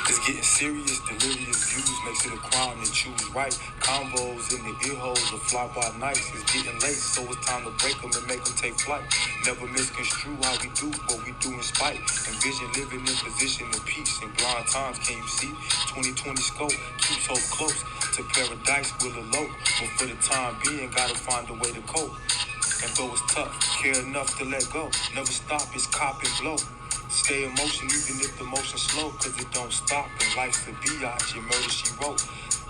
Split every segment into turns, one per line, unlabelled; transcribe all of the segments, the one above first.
It's getting serious, delirious views makes it a crime to choose right. Combos in the ear holes will fly by nights. It's getting late, so it's time to break them and make them take flight. Never misconstrue how we do what we do in spite. Envision living in position of peace. In blind times, can you see? 2020 scope keeps hope close to paradise will elope. But for the time being, gotta find a way to cope. And though it's tough, care enough to let go. Never stop, it's cop and blow. Stay in motion even if the motion's slow, cause it don't stop. And life's a biatch, your murder she wrote.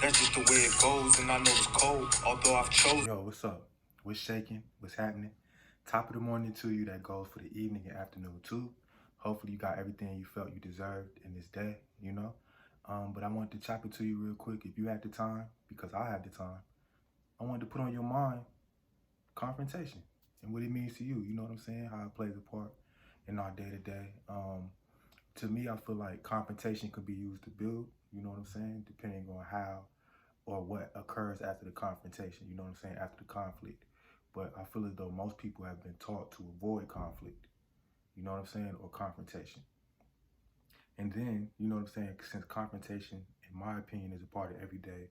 That's just the way it goes, and I know it's cold, although I've chosen. Yo, what's up? What's shaking? What's happening? Top of the morning to you, that goes for the evening and afternoon too. Hopefully you got everything you felt you deserved in this day, you know? But I wanted to chop it to you real quick if you had the time, because I had the time. I wanted to put on your mind confrontation and what it means to you, you know what I'm saying? How it plays a part in our day-to-day. To me, I feel like confrontation could be used to build, you know what I'm saying? Depending on how or what occurs after the confrontation, you know what I'm saying? After the conflict. But I feel as though most people have been taught to avoid conflict, you know what I'm saying? Or confrontation. And then, you know what I'm saying? Since confrontation, in my opinion, is a part of everyday,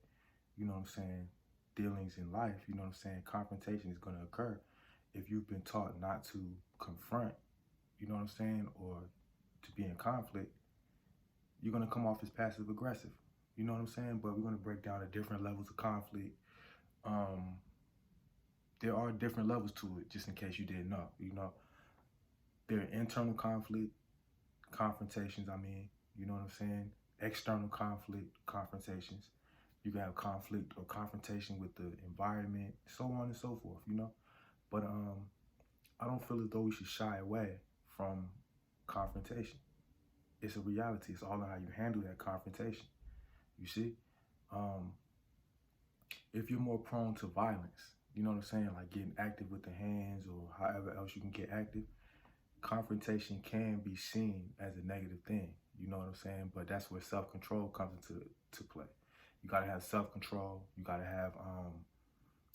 you know what I'm saying, dealings in life, you know what I'm saying? Confrontation is going to occur if you've been taught not to confront, you know what I'm saying, or to be in conflict. You're going to come off as passive aggressive, you know what I'm saying? But we're going to break down the different levels of conflict. There are different levels to it, just in case you didn't know, you know. There are internal conflictations, you know what I'm saying? External confrontations. You can have conflict or confrontation with the environment, so on and so forth, you know? But I don't feel as though we should shy away from confrontation. It's a reality. It's all in how you handle that confrontation, you see? If you're more prone to violence, you know what I'm saying? Like getting active with the hands or however else you can get active, confrontation can be seen as a negative thing, you know what I'm saying? But that's where self-control comes into play. You gotta have self-control. You gotta have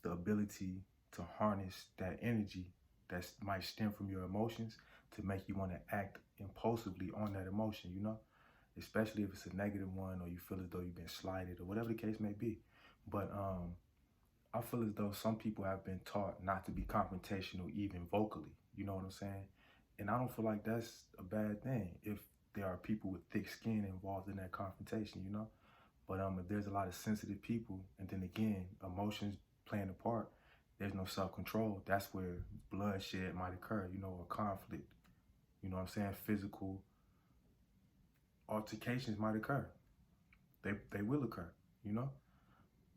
the ability to harness that energy that might stem from your emotions to make you want to act impulsively on that emotion, you know? Especially if it's a negative one or you feel as though you've been slighted or whatever the case may be. But I feel as though some people have been taught not to be confrontational even vocally, you know what I'm saying? And I don't feel like that's a bad thing if there are people with thick skin involved in that confrontation, you know? But if there's a lot of sensitive people, and then again, emotions playing a part, there's no self-control, that's where bloodshed might occur, you know, or conflict. You know what I'm saying? Physical altercations might occur. They will occur, you know?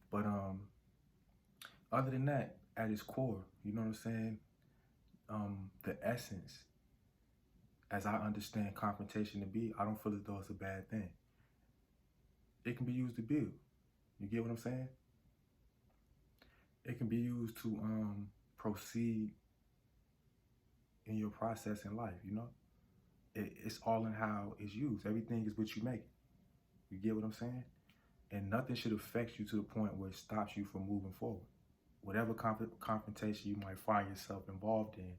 But other than that, at its core, you know what I'm saying? The essence, as I understand confrontation to be, I don't feel as though it's a bad thing. It can be used to build. You get what I'm saying? It can be used to proceed in your process in life, you know? It's all in how it's used. Everything is what you make. You get what I'm saying? And nothing should affect you to the point where it stops you from moving forward. Whatever confrontation you might find yourself involved in,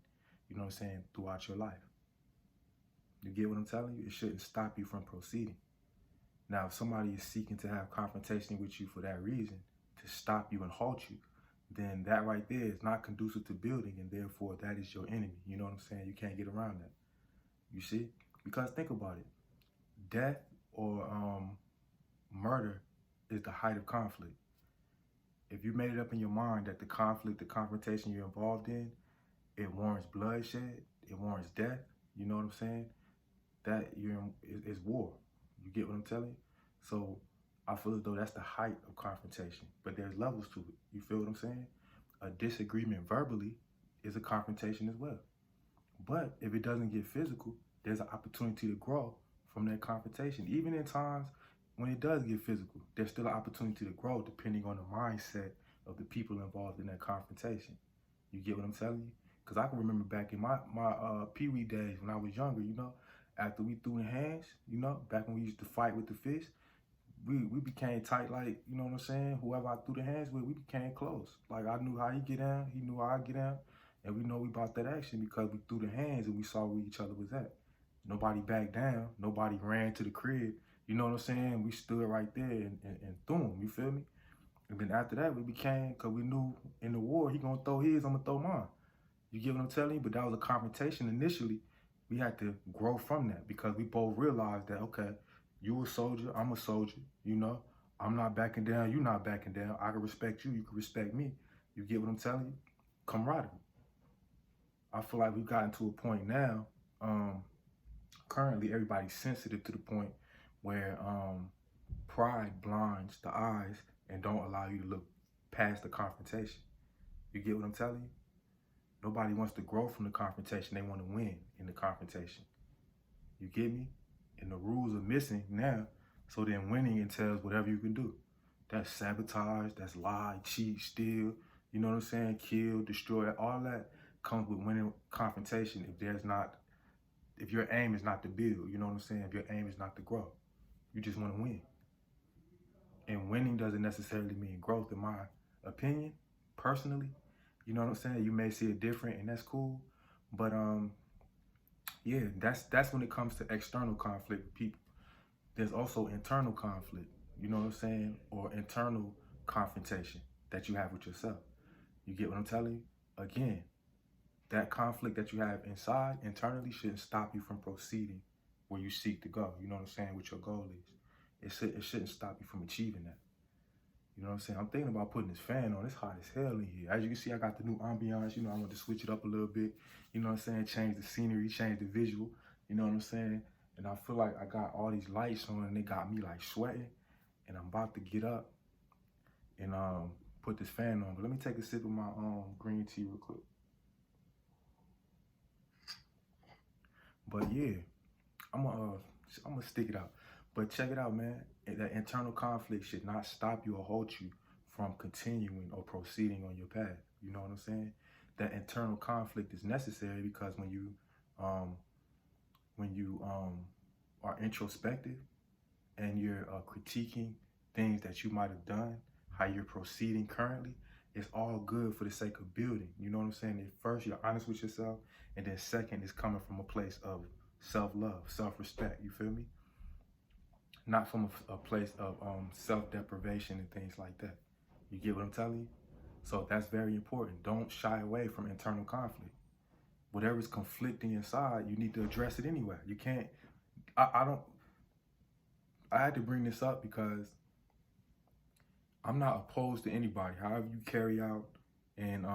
you know what I'm saying, throughout your life. You get what I'm telling you? It shouldn't stop you from proceeding. Now, if somebody is seeking to have confrontation with you for that reason, to stop you and halt you, then that right there is not conducive to building, and therefore that is your enemy. You know what I'm saying? You can't get around that. You see? Because think about it. Death or murder is the height of conflict. If you made it up in your mind that the confrontation you're involved in, it warrants bloodshed, it warrants death, you know what I'm saying? That is war. You get what I'm telling you? So I feel as though that's the height of confrontation, but there's levels to it. You feel what I'm saying? A disagreement verbally is a confrontation as well. But if it doesn't get physical, there's an opportunity to grow from that confrontation. Even in times when it does get physical, there's still an opportunity to grow depending on the mindset of the people involved in that confrontation. You get what I'm telling you? Because I can remember back in my Pee-wee days when I was younger, you know, after we threw the hands, you know, back when we used to fight with the fist, we became tight, like, you know what I'm saying? Whoever I threw the hands with, we became close. Like, I knew how he get down, he knew how I get down, and we know we bought that action because we threw the hands and we saw where each other was at. Nobody backed down, nobody ran to the crib
You know what I'm saying? We stood right there and threw him, you feel me? And then after that, we became, because we knew in the war, he gonna throw his, I'm gonna throw mine. You get what I'm telling you? But that was a confrontation initially. We had to grow from that because we both realized that, okay, you a soldier, I'm a soldier, you know? I'm not backing down, you not backing down. I can respect you, you can respect me. You get what I'm telling you? Camaraderie. I feel like we've gotten to a point now, currently everybody's sensitive to the point where pride blinds the eyes and don't allow you to look past the confrontation. You get what I'm telling you? Nobody wants to grow from the confrontation. They want to win in the confrontation. You get me? And the rules are missing now. So then winning entails whatever you can do. That's sabotage, that's lie, cheat, steal, you know what I'm saying? Kill, destroy, all that comes with winning confrontation if your aim is not to build, you know what I'm saying? If your aim is not to grow, you just want to win. And winning doesn't necessarily mean growth, in my opinion, personally. You know what I'm saying? You may see it different, and that's cool. But yeah, that's when it comes to external conflict with people. There's also internal conflict, you know what I'm saying? Or internal confrontation that you have with yourself. You get what I'm telling you? Again, that conflict that you have inside, internally, shouldn't stop you from proceeding where you seek to go. You know what I'm saying? What your goal is. It shouldn't stop you from achieving that. You know what I'm saying? I'm thinking about putting this fan on. It's hot as hell in here. As you can see, I got the new ambiance. You know, I want to switch it up a little bit. You know what I'm saying? Change the scenery, change the visual. You know what I'm saying? And I feel like I got all these lights on and they got me like sweating. And I'm about to get up and put this fan on. But let me take a sip of my green tea real quick. But yeah, I'm gonna stick it out. But check it out, man. That internal conflict should not stop you or halt you from continuing or proceeding on your path. You know what I'm saying? That internal conflict is necessary because when you are introspective and you're critiquing things that you might have done, how you're proceeding currently, it's all good for the sake of building. You know what I'm saying? At first, you're honest with yourself, and then second, it's coming from a place of self-love, self-respect. You feel me? Not from a place of self-deprivation and things like that. You get what I'm telling you? So that's very important. Don't shy away from internal conflict. Whatever's conflicting inside, you need to address it anyway. You can't, I had to bring this up because I'm not opposed to anybody. However you carry out and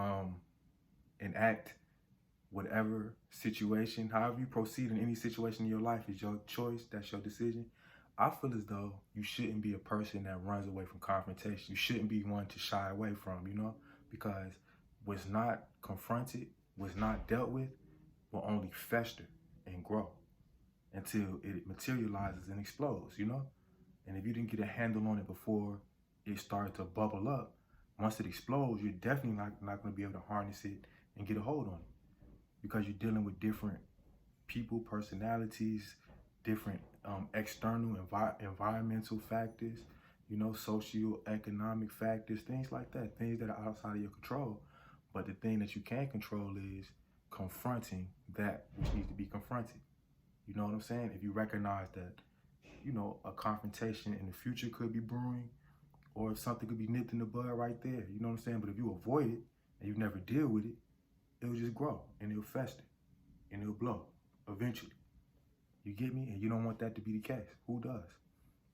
act whatever situation, however you proceed in any situation in your life is your choice, that's your decision. I feel as though you shouldn't be a person that runs away from confrontation. You shouldn't be one to shy away from, you know, because what's not confronted, what's not dealt with, will only fester and grow until it materializes and explodes, you know? And if you didn't get a handle on it before it started to bubble up, once it explodes, you're definitely not going to be able to harness it and get a hold on it because you're dealing with different people, personalities, different external environmental factors, you know, socioeconomic factors, things like that, things that are outside of your control. But the thing that you can control is confronting that which needs to be confronted. You know what I'm saying? If you recognize that, you know, a confrontation in the future could be brewing, or if something could be nipped in the bud right there, you know what I'm saying? But if you avoid it and you never deal with it, it'll just grow and it'll fester and it'll blow eventually. You get me? And you don't want that to be the case. Who does?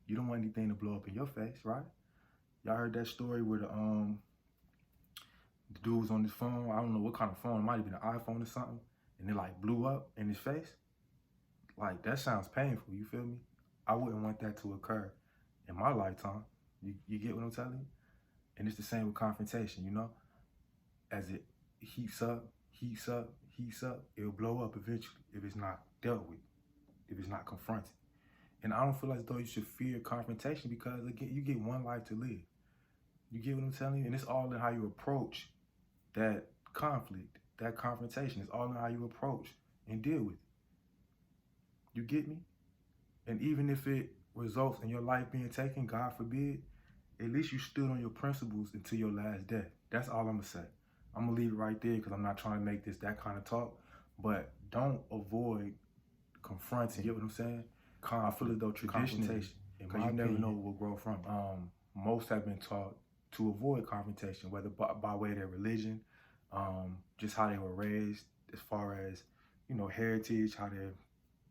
You don't want anything to blow up in your face, right? Y'all heard that story where the dude was on his phone. I don't know what kind of phone. It might have been an iPhone or something. And it like blew up in his face. Like, that sounds painful. You feel me? I wouldn't want that to occur in my lifetime. You get what I'm telling you? And it's the same with confrontation, you know? As it heats up, it'll blow up eventually if it's not dealt with, if it's not confronted. And I don't feel as though you should fear confrontation because, again, you get one life to live. You get what I'm telling you? And it's all in how you approach that conflict, that confrontation. It's all in how you approach and deal with it. You get me? And even if it results in your life being taken, God forbid, at least you stood on your principles until your last day. That's all I'm going to say. I'm going to leave it right there because I'm not trying to make this that kind of talk. But don't avoid confronting. You get what I'm saying? I feel as though traditionally because you never know what will grow from. Most have been taught to avoid confrontation, whether by way of their religion, just how they were raised, as far as, you know, heritage, how their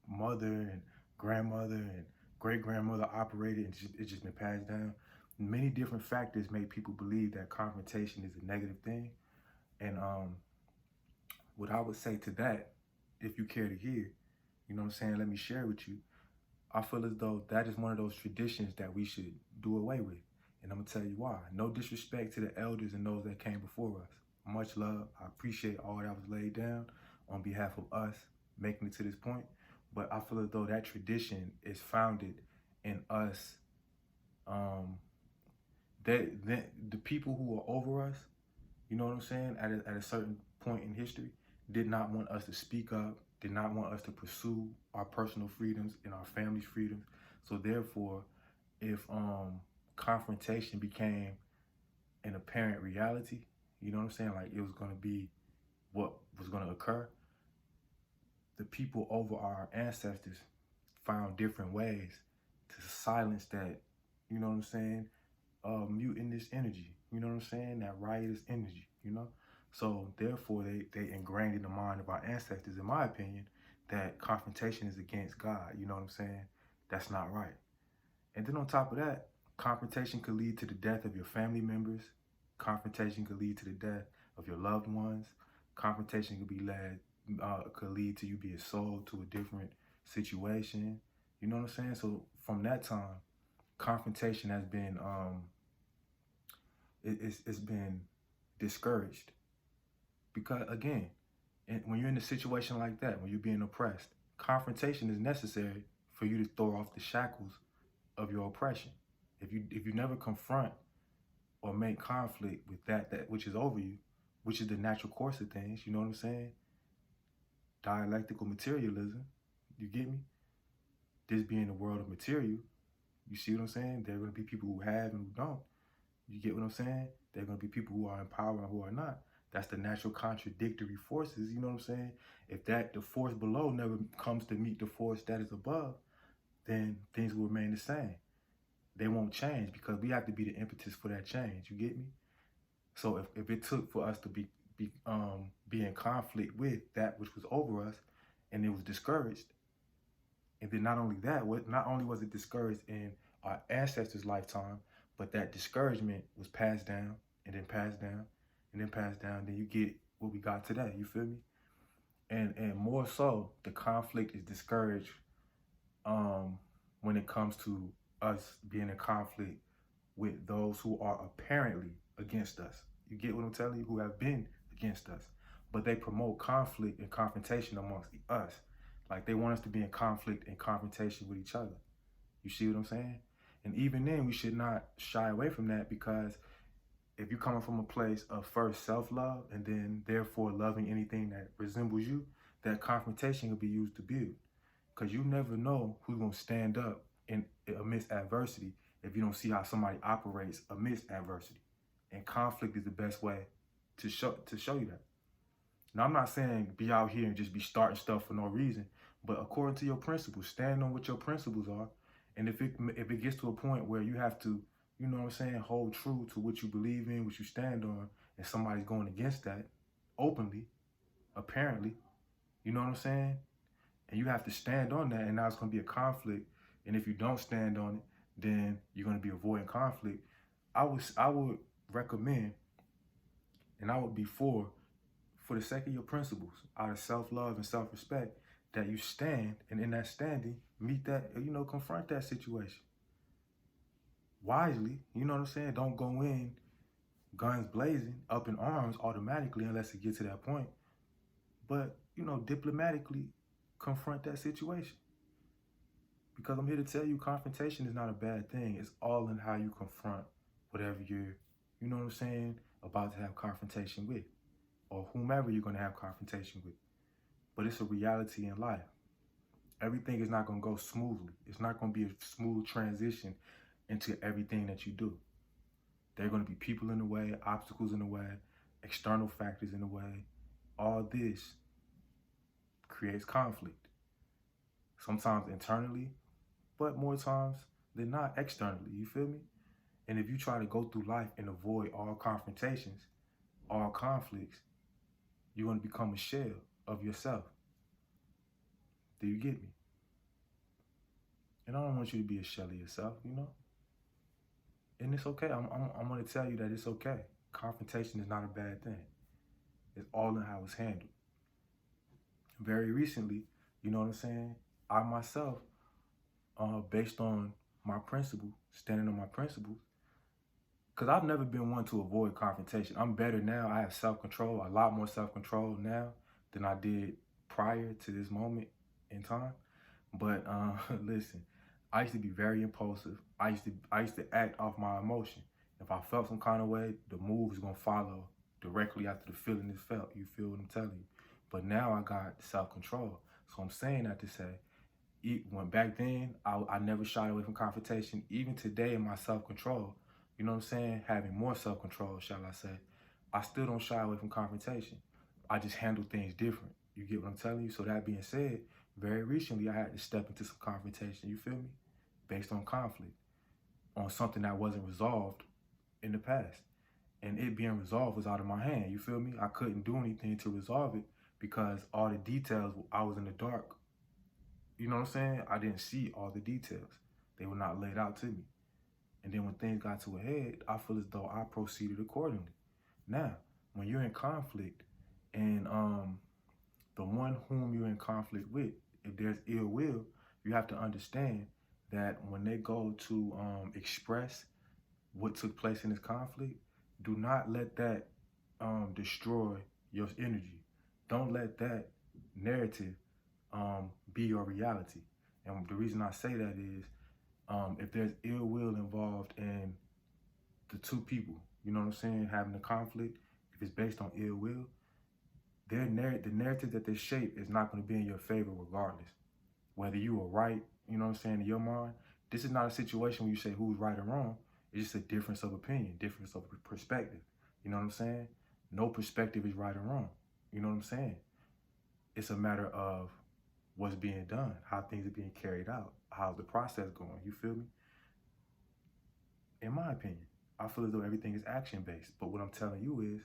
mother and grandmother and great-grandmother operated, and it's just been passed down. Many different factors make people believe that confrontation is a negative thing. And what I would say to that, if you care to hear, you know what I'm saying, let me share with you. I feel as though that is one of those traditions that we should do away with. And I'm gonna tell you why. No disrespect to the elders and those that came before us. Much love. I appreciate all that was laid down on behalf of us making it to this point. But I feel as though that tradition is founded in us. The people who are over us, you know what I'm saying, at a certain point in history, did not want us to speak up, did not want us to pursue our personal freedoms and our family's freedoms. So therefore, if confrontation became an apparent reality, you know what I'm saying, like it was going to be what was going to occur, the people over our ancestors found different ways to silence that, you know what I'm saying, mutant this energy, you know what I'm saying, that riotous energy, you know? So therefore, they ingrained in the mind of our ancestors, in my opinion, that confrontation is against God, you know what I'm saying? That's not right. And then on top of that, confrontation could lead to the death of your family members. Confrontation could lead to the death of your loved ones. Confrontation could lead to you being sold to a different situation. You know what I'm saying? So from that time, confrontation has been, it's been discouraged. Because again, when you're in a situation like that, when you're being oppressed, confrontation is necessary for you to throw off the shackles of your oppression. If you never confront or make conflict with that which is over you, which is the natural course of things, you know what I'm saying? Dialectical materialism, you get me? This being the world of material, you see what I'm saying? There are going to be people who have and who don't. You get what I'm saying? There are going to be people who are in power and who are not. That's the natural contradictory forces, you know what I'm saying? If the force below never comes to meet the force that is above, then things will remain the same. They won't change because we have to be the impetus for that change, you get me? So if it took for us to be in conflict with that which was over us, and it was discouraged, and then not only that, not only was it discouraged in our ancestors' lifetime, but that discouragement was passed down, and then passed down, and then passed down, then you get what we got today, you feel me? And more so, the conflict is discouraged when it comes to us being in conflict with those who are apparently against us. You get what I'm telling you? Who have been against us. But they promote conflict and confrontation amongst us. Like they want us to be in conflict and confrontation with each other. You see what I'm saying? And even then, we should not shy away from that, because if you're coming from a place of first self-love and then therefore loving anything that resembles you, that confrontation will be used to build. Because you never know who's going to stand up amidst adversity if you don't see how somebody operates amidst adversity. And conflict is the best way to show you that. Now, I'm not saying be out here and just be starting stuff for no reason, but according to your principles, stand on what your principles are. And if it gets to a point where you have to, you know what I'm saying, hold true to what you believe in, what you stand on, and somebody's going against that openly, apparently, you know what I'm saying? And you have to stand on that, and now it's going to be a conflict. And if you don't stand on it, then you're going to be avoiding conflict. I would recommend, and I would be for the sake of your principles, out of self-love and self-respect, that you stand, and in that standing, meet that, confront that situation. Wisely, you know what I'm saying? Don't go in guns blazing, up in arms automatically unless it gets to that point. But, diplomatically confront that situation. Because I'm here to tell you, confrontation is not a bad thing. It's all in how you confront whatever you're, you know what I'm saying, about to have confrontation with, or whomever you're going to have confrontation with. But it's a reality in life. Everything is not going to go smoothly. It's not going to be a smooth transition into everything that you do. There are going to be people in the way, obstacles in the way, external factors in the way. All this creates conflict. Sometimes internally, but more times than not externally, you feel me? And if you try to go through life and avoid all confrontations, all conflicts, you're going to become a shell of yourself. Do you get me? And I don't want you to be a shell of yourself, you know? And it's okay. I'm going to tell you that it's okay. Confrontation is not a bad thing. It's all in how it's handled. Very recently, you know what I'm saying? I myself, based on my principle, standing on my principles, because I've never been one to avoid confrontation. I'm better now. I have self-control, a lot more self-control now than I did prior to this moment in time. But listen, I used to be very impulsive. I used to act off my emotion. If I felt some kind of way, the move is gonna follow directly after the feeling is felt. You feel what I'm telling you? But now I got self-control. So I'm saying that to say, when back then, I never shied away from confrontation. Even today in my self-control, you know what I'm saying? Having more self-control, shall I say, I still don't shy away from confrontation. I just handle things different. You get what I'm telling you? So that being said, very recently I had to step into some confrontation, you feel me? Based on conflict, on something that wasn't resolved in the past. And it being resolved was out of my hand, you feel me? I couldn't do anything to resolve it because all the details, I was in the dark. You know what I'm saying? I didn't see all the details. They were not laid out to me. And then when things got to a head, I feel as though I proceeded accordingly. Now, when you're in conflict and the one whom you're in conflict with, if there's ill will, you have to understand that when they go to express what took place in this conflict, do not let that destroy your energy. Don't let that narrative be your reality. And the reason I say that is, if there's ill will involved in the two people, you know what I'm saying, having a conflict, if it's based on ill will, the narrative that they shape is not going to be in your favor regardless. Whether you are right, you know what I'm saying, in your mind, this is not a situation where you say who's right or wrong. It's just a difference of opinion, difference of perspective. You know what I'm saying? No perspective is right or wrong. You know what I'm saying? It's a matter of what's being done, how things are being carried out, how's the process going, you feel me? In my opinion, I feel as though everything is action-based, but what I'm telling you is,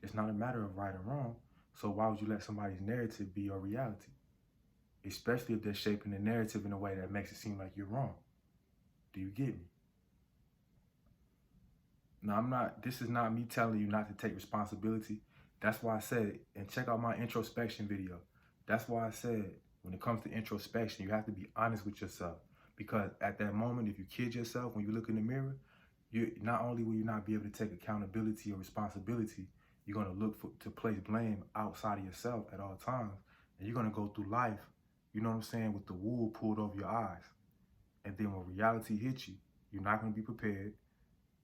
it's not a matter of right or wrong, so why would you let somebody's narrative be your reality? Especially if they're shaping the narrative in a way that makes it seem like you're wrong. Do you get me? Now, this is not me telling you not to take responsibility. That's why I said it, and check out my introspection video. That's why I said, when it comes to introspection, you have to be honest with yourself. Because at that moment, if you kid yourself, when you look in the mirror, not only will you not be able to take accountability or responsibility, you're going to look to place blame outside of yourself at all times. And you're going to go through life, you know what I'm saying, with the wool pulled over your eyes. And then when reality hits you, you're not going to be prepared.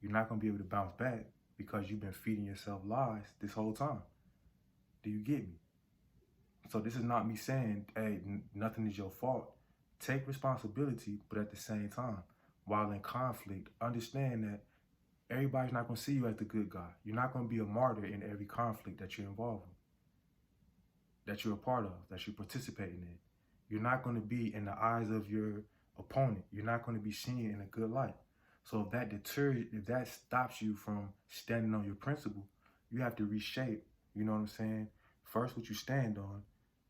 You're not going to be able to bounce back because you've been feeding yourself lies this whole time. Do you get me? So this is not me saying, hey, nothing is your fault. Take responsibility, but at the same time, while in conflict, understand that everybody's not going to see you as the good guy. You're not going to be a martyr in every conflict that you're involved in, that you're a part of, that you're participating in. You're not going to be in the eyes of your opponent. You're not going to be seen in a good light. So if that deters, if that stops you from standing on your principle, you have to reshape, you know what I'm saying? First, what you stand on,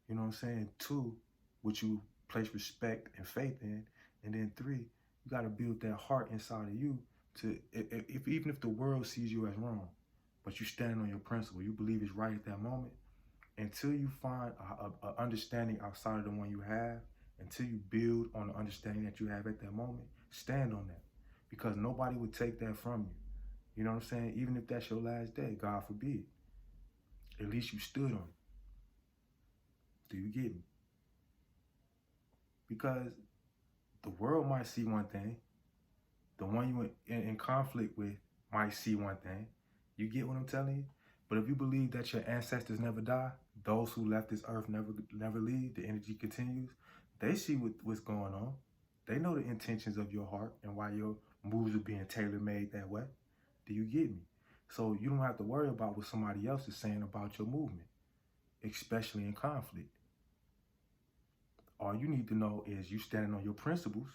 you know what I'm saying? Two, what you place respect and faith in. And then three, you got to build that heart inside of you to, even if the world sees you as wrong, but you stand on your principle, you believe it's right at that moment, until you find a understanding outside of the one you have, until you build on the understanding that you have at that moment, stand on that. Because nobody would take that from you. You know what I'm saying? Even if that's your last day, God forbid. At least you stood on it. Do you get me? Because the world might see one thing. The one you in conflict with might see one thing. You get what I'm telling you? But if you believe that your ancestors never die, those who left this earth never leave, the energy continues, they see what's going on. They know the intentions of your heart and why your moves are being tailor-made that way. Do you get me? So you don't have to worry about what somebody else is saying about your movement, especially in conflict. All you need to know is you standing on your principles,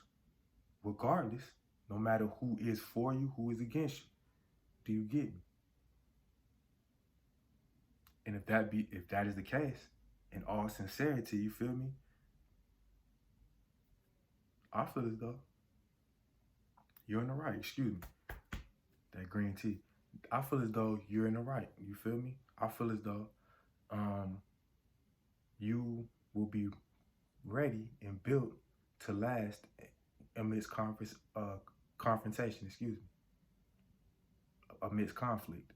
regardless, no matter who is for you, who is against you. Do you get me? And if that is the case, in all sincerity, you feel me? I feel as though you're in the right. Excuse me. That green tea. I feel as though you're in the right. You feel me? I feel as though you will be ready and built to last amidst confrontation, amidst conflict,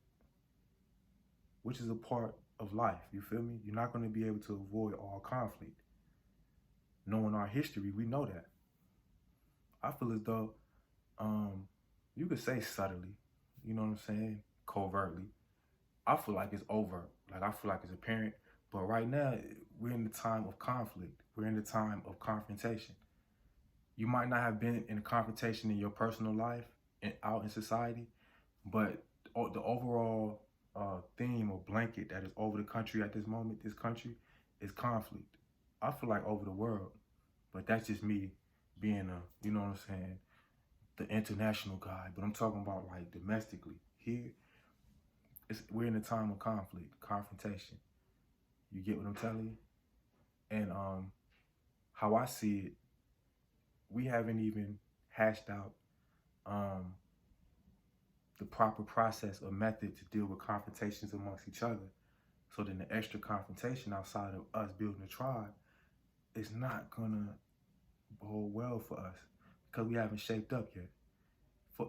which is a part of life. You feel me? You're not going to be able to avoid all conflict. Knowing our history, we know that. I feel as though you could say subtly, you know what I'm saying, covertly. I feel like it's overt. Like, I feel like it's apparent. But right now, we're in the time of conflict. We're in the time of confrontation. You might not have been in a confrontation in your personal life and out in society, but the overall theme or blanket that is over the country at this moment, this country, is conflict. I feel like over the world, but that's just me being you know what I'm saying, the international guy. But I'm talking about like domestically. Here, we're in a time of conflict, confrontation. You get what I'm telling you? And how I see it, we haven't even hashed out the proper process or method to deal with confrontations amongst each other. So then the extra confrontation outside of us building a tribe is not gonna bode well for us because we haven't shaped up yet.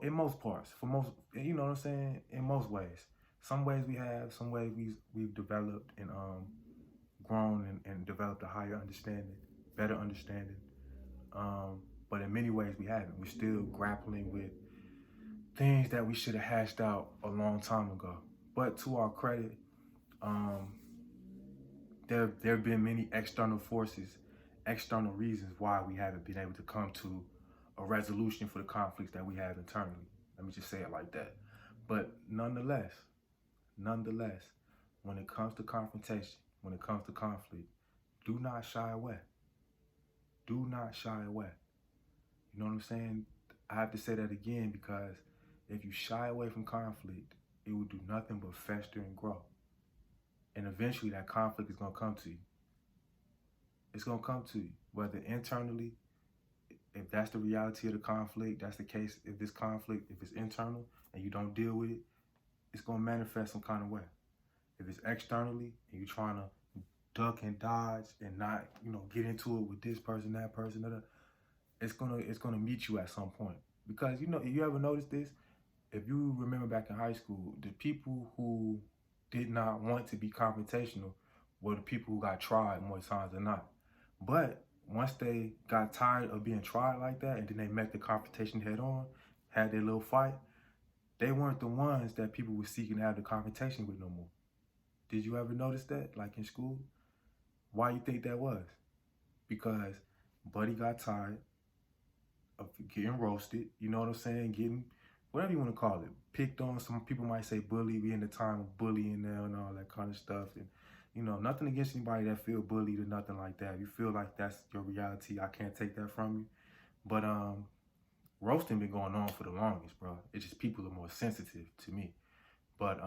In most parts, you know what I'm saying? In most ways. Some ways we have, some ways we've developed and grown and developed a higher understanding, better understanding. But in many ways we haven't. We're still grappling with things that we should have hashed out a long time ago. But to our credit, there have been many external forces, external reasons why we haven't been able to come to a resolution for the conflicts that we have internally. Let me just say it like that. But nonetheless, when it comes to confrontation, when it comes to conflict, do not shy away. Do not shy away. You know what I'm saying? I have to say that again because if you shy away from conflict, it will do nothing but fester and grow. And eventually that conflict is going to come to you. It's going to come to you, whether internally, if that's the reality of the conflict, that's the case. If this conflict, if it's internal and you don't deal with it, it's going to manifest some kind of way. If it's externally and you're trying to duck and dodge and not, get into it with this person, that person, it's gonna meet you at some point. Because you ever notice this? If you remember back in high school, the people who did not want to be confrontational were the people who got tried more times than not. But once they got tired of being tried like that and then they met the confrontation head on, had their little fight, they weren't the ones that people were seeking to have the confrontation with no more. Did you ever notice that, like in school? Why you think that was? Because Buddy got tired of getting roasted, you know what I'm saying? Getting, whatever you want to call it, picked on. Some people might say bully. We in the time of bullying now and all that kind of stuff. And, nothing against anybody that feel bullied or nothing like that. If you feel like that's your reality, I can't take that from you. But roasting been going on for the longest, bro. It's just people are more sensitive to me. But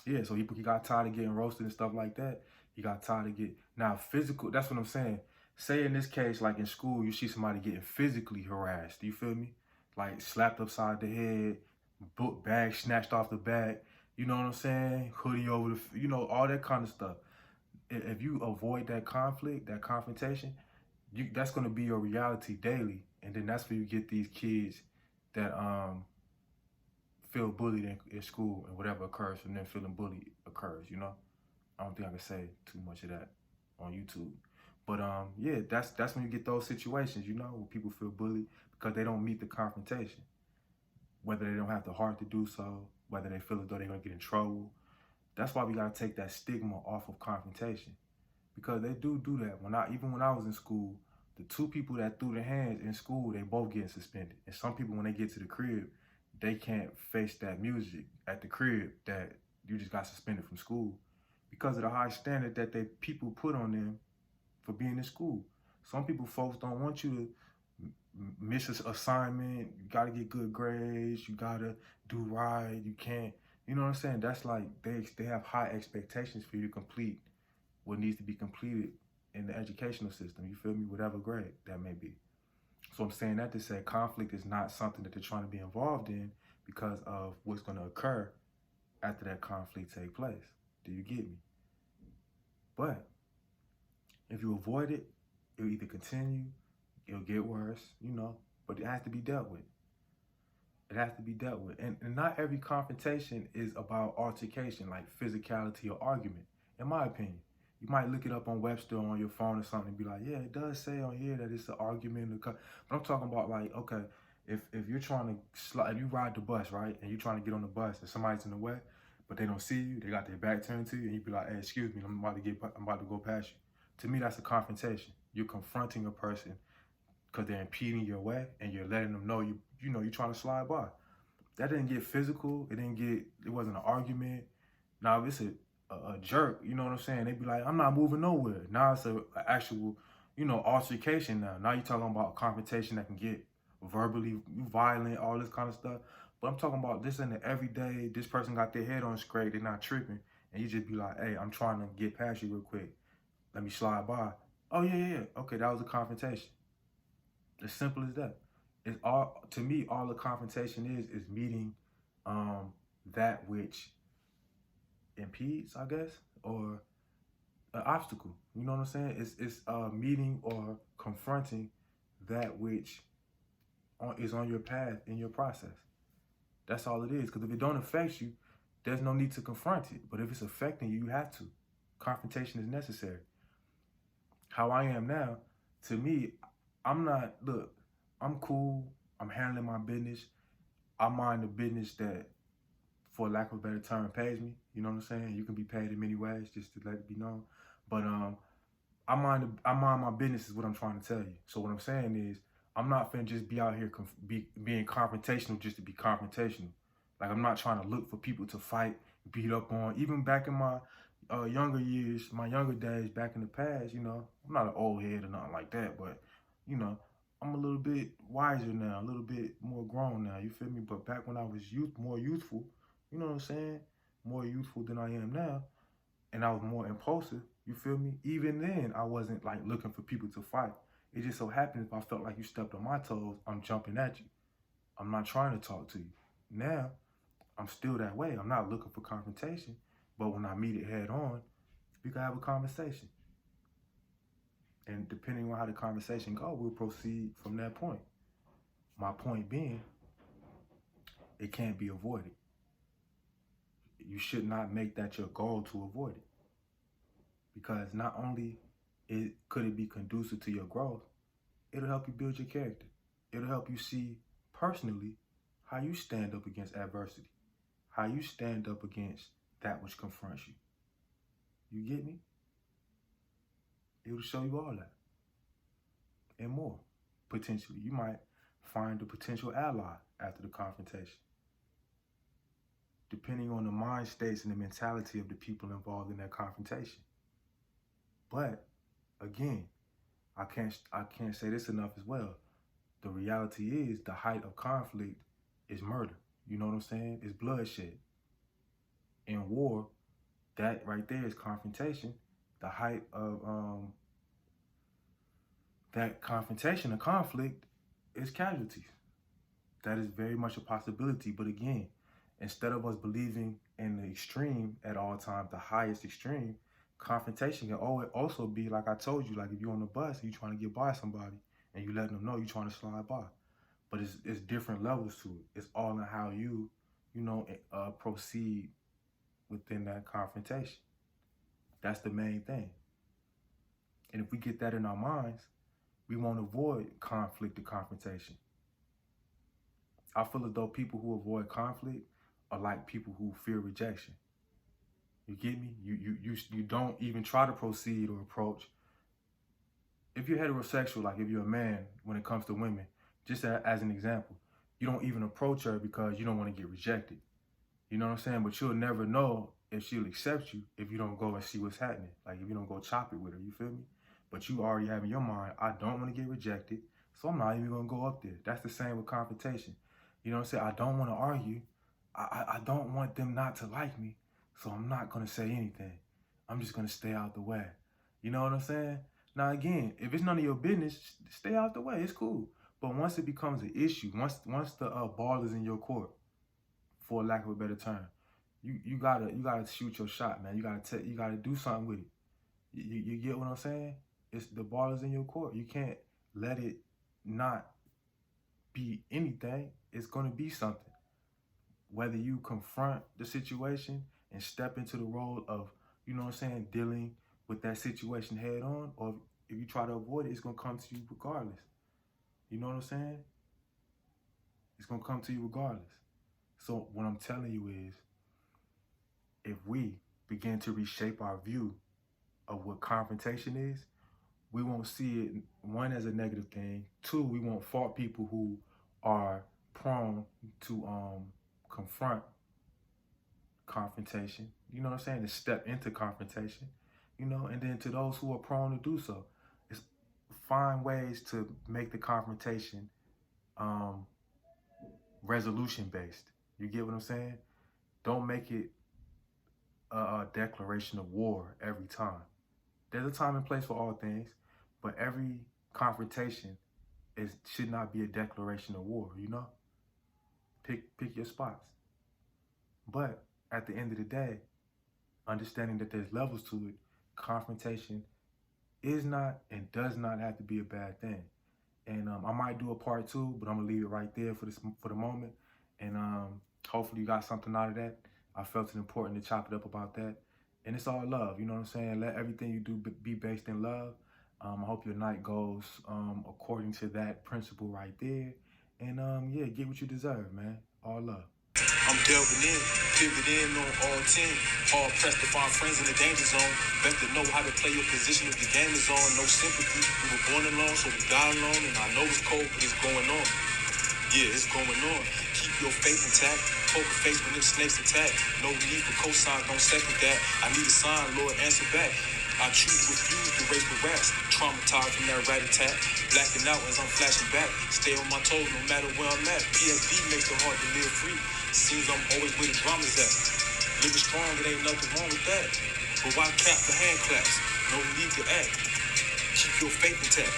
yeah, so he got tired of getting roasted and stuff like that. He got tired of now physical, that's what I'm saying. Say in this case, like in school, you see somebody getting physically harassed, you feel me? Like slapped upside the head, book bag snatched off the back, you know what I'm saying? Hoodie over the, all that kind of stuff. If you avoid that conflict, that confrontation, that's gonna be your reality daily. And then that's where you get these kids that feel bullied in school and whatever occurs from them feeling bullied occurs, I don't think I can say too much of that on YouTube. But yeah, that's when you get those situations, where people feel bullied because they don't meet the confrontation. Whether they don't have the heart to do so, whether they feel as though they're gonna get in trouble. That's why we gotta take that stigma off of confrontation. Because they do that. Even when I was in school, the two people that threw their hands in school, they both getting suspended. And some people, when they get to the crib, they can't face that music at the crib that you just got suspended from school because of the high standard that people put on them for being in school. Some folks don't want you to miss an assignment, you gotta get good grades, you gotta do right, you can't, you know what I'm saying? That's like, they have high expectations for you to complete what needs to be completed in the educational system, you feel me? Whatever grade that may be. So I'm saying that to say conflict is not something that they're trying to be involved in because of what's gonna occur after that conflict take place. Do you get me? But if you avoid it, it'll either continue, it'll get worse, you know, but it has to be dealt with. It has to be dealt with. And not every confrontation is about altercation, like physicality or argument, in my opinion. You might look it up on Webster on your phone or something and be like, yeah, it does say on here that it's an argument. But I'm talking about like, okay, if you're trying to slide, you ride the bus, right? And you're trying to get on the bus and somebody's in the way, but they don't see you, they got their back turned to you, and you be like, hey, excuse me, I'm about to go past you. To me, that's a confrontation. You're confronting a person because they're impeding your way and you're letting them know you're trying to slide by. That didn't get physical. It wasn't an argument. Now, if it's a jerk, you know what I'm saying? They be like, I'm not moving nowhere. Now it's an actual, altercation now. Now you're talking about a confrontation that can get verbally violent, all this kind of stuff. But I'm talking about this in the everyday, this person got their head on straight, they're not tripping. And you just be like, hey, I'm trying to get past you real quick. Let me slide by. Oh, yeah. Okay, that was a confrontation. As simple as that. It's all, to me, all the confrontation is meeting that which impedes, I guess, or an obstacle. You know what I'm saying? It's meeting or confronting that which is on your path in your process. That's all it is. Because if it don't affect you, there's no need to confront it. But if it's affecting you, you have to. Confrontation is necessary. How I am now, to me, I'm cool. I'm handling my business. I mind the business that, for lack of a better term, pays me. You know what I'm saying? You can be paid in many ways, just to let it be known. But I mind my business is what I'm trying to tell you. So what I'm saying is, I'm not finna just be out here being confrontational just to be confrontational. Like, I'm not trying to look for people to fight, beat up on. Even back in my younger years, my younger days, back in the past, I'm not an old head or nothing like that, but, I'm a little bit wiser now, a little bit more grown now, you feel me? But back when I was more youthful, you know what I'm saying? More youthful than I am now, and I was more impulsive, you feel me? Even then, I wasn't like looking for people to fight. It just so happened if I felt like you stepped on my toes, I'm jumping at you. I'm not trying to talk to you. Now, I'm still that way. I'm not looking for confrontation, but when I meet it head on, we can have a conversation. And depending on how the conversation goes, we'll proceed from that point. My point being, it can't be avoided. You should not make that your goal to avoid it. Because not only could it be conducive to your growth, it'll help you build your character. It'll help you see personally how you stand up against adversity, how you stand up against that which confronts you. You get me? It'll show you all that and more, potentially. You might find a potential ally after the confrontation, depending on the mind states and the mentality of the people involved in that confrontation. But again, I can't say this enough as well. The reality is the height of conflict is murder. You know what I'm saying? It's bloodshed. In war, that right there is confrontation. The height of that confrontation, a conflict, is casualties. That is very much a possibility. But again, instead of us believing in the extreme at all times, the highest extreme, confrontation can also be, like I told you, like if you're on the bus and you're trying to get by somebody and you letting them know you're trying to slide by. But it's different levels to it. It's all in how you proceed within that confrontation. That's the main thing. And if we get that in our minds, we won't avoid conflict or confrontation. I feel as though people who avoid conflict are like people who fear rejection. You get me? You don't even try to proceed or approach. If you're heterosexual, like if you're a man, when it comes to women, just as an example, you don't even approach her because you don't want to get rejected. You know what I'm saying? But you'll never know if she'll accept you if you don't go and see what's happening. Like if you don't go chop it with her, you feel me? But you already have in your mind, I don't want to get rejected, So I'm not even gonna go up there. That's the same with confrontation. You know what I'm saying? I don't want to argue. I don't want them not to like me, so I'm not gonna say anything. I'm just gonna stay out the way. You know what I'm saying? Now again, if it's none of your business, stay out the way. It's cool. But once it becomes an issue, once the ball is in your court, for lack of a better term, you gotta shoot your shot, man. You gotta do something with it. You get what I'm saying? It's the ball is in your court. You can't let it not be anything. It's gonna be something. Whether you confront the situation and step into the role of, you know what I'm saying, dealing with that situation head on, or if you try to avoid it, it's gonna come to you regardless. You know what I'm saying? It's gonna come to you regardless. So what I'm telling you is, if we begin to reshape our view of what confrontation is, we won't see it, one, as a negative thing. Two, we won't fault people who are prone to confront confrontation. You know what I'm saying? To step into confrontation. You know, and then to those who are prone to do so, is find ways to make the confrontation resolution based. You get what I'm saying? Don't make it a declaration of war every time. There's a time and place for all things, but every confrontation should not be a declaration of war, you know? Pick your spots. But at the end of the day, understanding that there's levels to it, confrontation is not and does not have to be a bad thing. And I might do a part 2, but I'm gonna leave it right there for the moment. And hopefully you got something out of that. I felt it important to chop it up about that. And it's all love, you know what I'm saying? Let everything you do be based in love. I hope your night goes according to that principle right there. And yeah, get what you deserve, man. All love.
I'm delving in, pivot in on all 10. Hard pressed to find friends in the danger zone. Better know how to play your position if the game is on. No sympathy, we were born alone, so we die alone. And I know it's cold, but it's going on. Yeah, it's going on. Keep your faith intact. Poker face when them snakes attack. No need for cosigns, don't second that. I need a sign, Lord, answer back. I choose to refuse to race for rats. Traumatized from that rat attack. Blacking out as I'm flashing back. Stay on my toes no matter where I'm at. PSD makes it hard to live free. Seems I'm always where the drama's at. Living strong, it ain't nothing wrong with that. But why cap for hand claps? No need to act. Keep your faith intact.